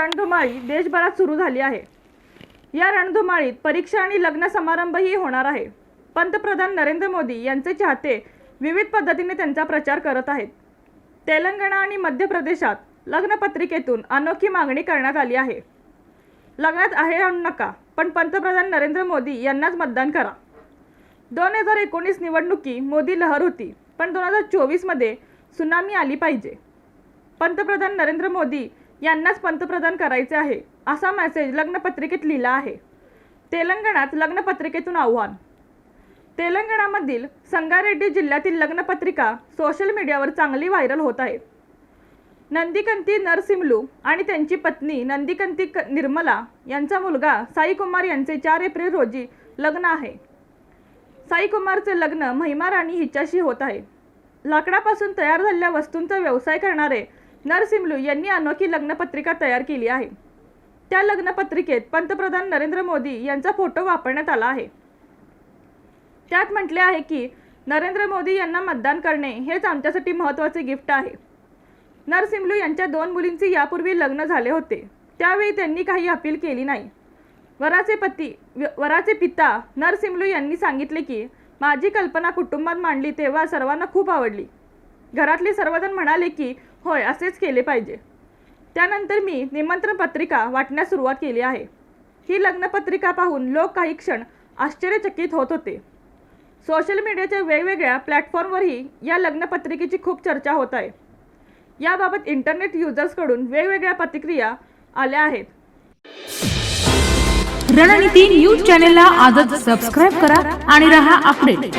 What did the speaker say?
रणधुमाळी देशभरात सुरू झाली आहे। या रणधुमाळीत परीक्षा आणि लग्न समारंभही होणार आहे। पंतप्रधान नरेंद्र मोदी यांचे चाहते विविध पद्धतीने त्यांचा प्रचार करत आहेत। तेलंगणा आणि मध्य प्रदेशात लग्नपत्रिकेतून अनोखी मागणी करण्यात आली आहे। लग्नात आहे आणू नका, पण पंतप्रधान नरेंद्र मोदी यांनाच मतदान करा। 2019 निवडणुकी मोदी लहर होती, पण 2024 मध्ये सुनामी आली पाहिजे। पंतप्रधान नरेंद्र मोदी यांनाच पंतप्रधान करायचे आहे, असा मेसेज लग्नपत्रिकेत लिहिला आहे। तेलंगणात लग्नपत्रिकेतून आव्हान। तेलंगणामधील संगारेड्डी जिल्ह्यातील लग्नपत्रिका सोशल मीडियावर चांगली व्हायरल होत आहे। नंदिकंती नरसिम्हलू आणि त्यांची पत्नी नंदिकंती निर्मला यांचा मुलगा साई कुमार यांचे 4 एप्रिल रोजी लग्न आहे। साई कुमारचे लग्न महिमा राणी हिच्याशी होत आहे। लाकडापासून तयार झालेल्या वस्तूंचा व्यवसाय करणारे नरसिम्हलू यांनी अनोखी लग्नपत्रिका तयार केली आहे। त्या लग्नपत्रिकेत पंतप्रधान नरेंद्र मोदी यांचा फोटो वापरण्यात आला आहे। त्यात म्हटले आहे की नरेंद्र मोदी यांना मतदान करणे हेच आमच्यासाठी महत्त्वाचे गिफ्ट आहे। नरसिम्हलू यांच्या 2 मुलींचे यापूर्वी लग्न झाले होते, त्यावेळी त्यांनी काही अपील केली नाही। वराचे पिता नरसिम्हलू यांनी सांगितले की माझी कल्पना कुटुंबात मांडली तेव्हा सर्वांना खूप आवडली। घरातले सर्वजण म्हणाले की होय, असेच केले पाहिजे। त्यानंतर मी निमंत्रण पत्रिका वाटण्यास सुरुवात केली आहे। ही लग्नपत्रिका पाहून लोक काही क्षण आश्चर्यचकित होत होते। सोशल मीडियाच्या वेगवेगळ्या प्लॅटफॉर्मवरही या लग्नपत्रिकेची खूप चर्चा होत आहे। याबाबत इंटरनेट युजर्सकडून वेगवेगळ्या प्रतिक्रिया आल्या आहेत। रणनीती न्यूज चॅनलला आजच सबस्क्राइब करा आणि रहा अपडेट।